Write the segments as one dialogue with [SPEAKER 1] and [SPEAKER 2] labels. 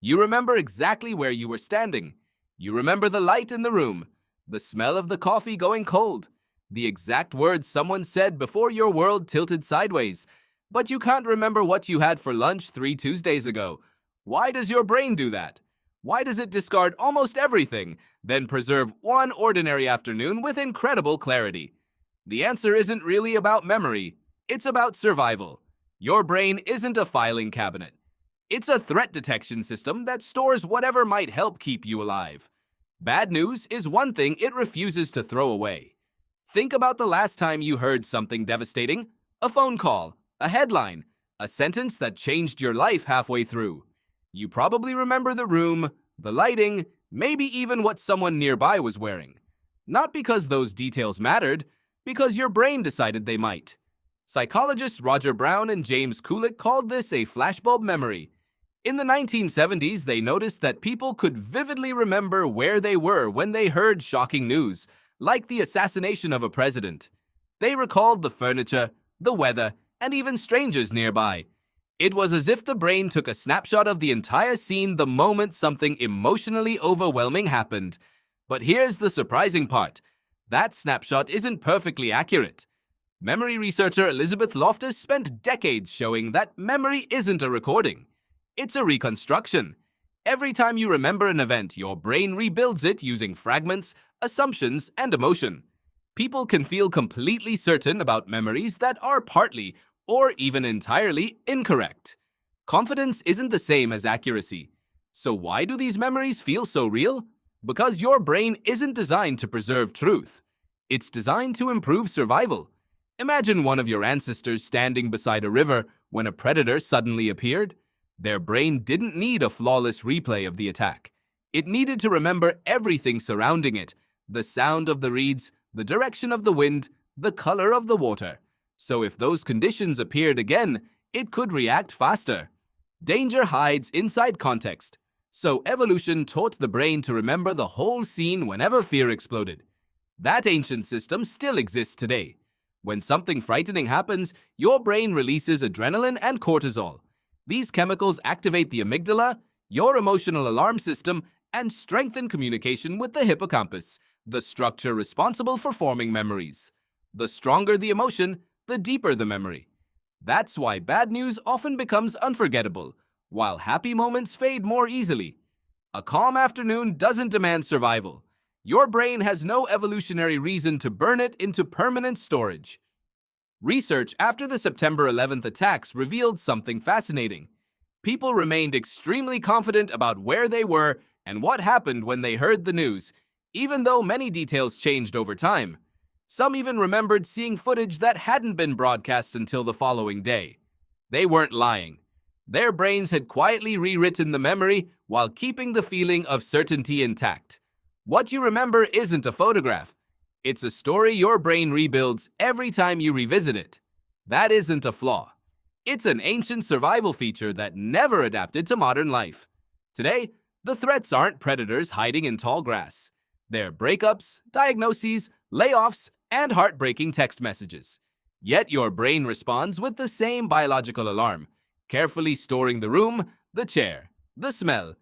[SPEAKER 1] You remember exactly where you were standing. You remember the light in the room, the smell of the coffee going cold, the exact words someone said before your world tilted sideways. But you can't remember what you had for lunch 3 Tuesdays ago. Why does your brain do that? Why does it discard almost everything, then preserve one ordinary afternoon with incredible clarity? The answer isn't really about memory. It's about survival. Your brain isn't a filing cabinet. It's a threat detection system that stores whatever might help keep you alive. Bad news is one thing it refuses to throw away. Think about the last time you heard something devastating: a phone call, a headline, a sentence that changed your life halfway through. You probably remember the room, the lighting, maybe even what someone nearby was wearing. Not because those details mattered, because your brain decided they might. Psychologists Roger Brown and James Kulik called this a flashbulb memory. In the 1970s, they noticed that people could vividly remember where they were when they heard shocking news, like the assassination of a president. They recalled the furniture, the weather, and even strangers nearby. It was as if the brain took a snapshot of the entire scene the moment something emotionally overwhelming happened. But here's the surprising part. That snapshot isn't perfectly accurate. Memory researcher Elizabeth Loftus spent decades showing that memory isn't a recording. It's a reconstruction. Every time you remember an event, your brain rebuilds it using fragments, assumptions, and emotion. People can feel completely certain about memories that are partly, or even entirely, incorrect. Confidence isn't the same as accuracy. So why do these memories feel so real? Because your brain isn't designed to preserve truth. It's designed to improve survival. Imagine one of your ancestors standing beside a river when a predator suddenly appeared. Their brain didn't need a flawless replay of the attack. It needed to remember everything surrounding it: the sound of the reeds, the direction of the wind, the color of the water. So if those conditions appeared again, it could react faster. Danger hides inside context. So evolution taught the brain to remember the whole scene whenever fear exploded. That ancient system still exists today. When something frightening happens, your brain releases adrenaline and cortisol. These chemicals activate the amygdala, your emotional alarm system, and strengthen communication with the hippocampus, the structure responsible for forming memories. The stronger the emotion, the deeper the memory. That's why bad news often becomes unforgettable, while happy moments fade more easily. A calm afternoon doesn't demand survival. Your brain has no evolutionary reason to burn it into permanent storage. Research after the September 11th attacks revealed something fascinating. People remained extremely confident about where they were and what happened when they heard the news, even though many details changed over time. Some even remembered seeing footage that hadn't been broadcast until the following day. They weren't lying. Their brains had quietly rewritten the memory while keeping the feeling of certainty intact. What you remember isn't a photograph. It's a story your brain rebuilds every time you revisit it. That isn't a flaw. It's an ancient survival feature that never adapted to modern life. Today, the threats aren't predators hiding in tall grass. They're breakups, diagnoses, layoffs, and heartbreaking text messages. Yet your brain responds with the same biological alarm, carefully storing the room, the chair, the smell,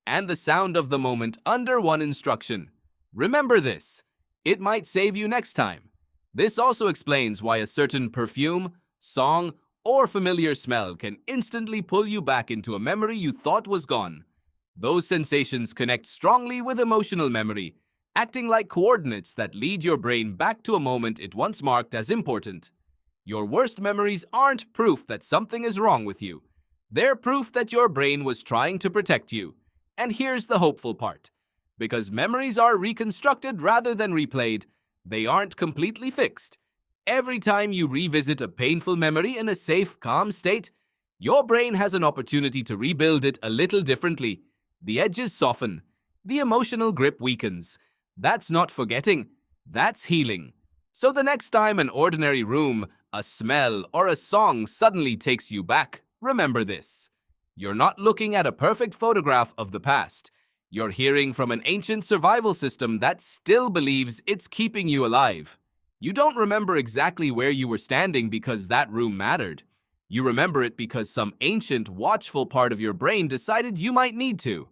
[SPEAKER 1] and the sound of the moment under one instruction. Remember this. It might save you next time. This also explains why a certain perfume, song, or familiar smell can instantly pull you back into a memory you thought was gone. Those sensations connect strongly with emotional memory, acting like coordinates that lead your brain back to a moment it once marked as important. Your worst memories aren't proof that something is wrong with you. They're proof that your brain was trying to protect you. And here's the hopeful part. Because memories are reconstructed rather than replayed, they aren't completely fixed. Every time you revisit a painful memory in a safe, calm state, your brain has an opportunity to rebuild it a little differently. The edges soften. The emotional grip weakens. That's not forgetting. That's healing. So the next time an ordinary room, a smell, or a song suddenly takes you back, remember this. You're not looking at a perfect photograph of the past. You're hearing from an ancient survival system that still believes it's keeping you alive. You don't remember exactly where you were standing because that room mattered. You remember it because some ancient, watchful part of your brain decided you might need to.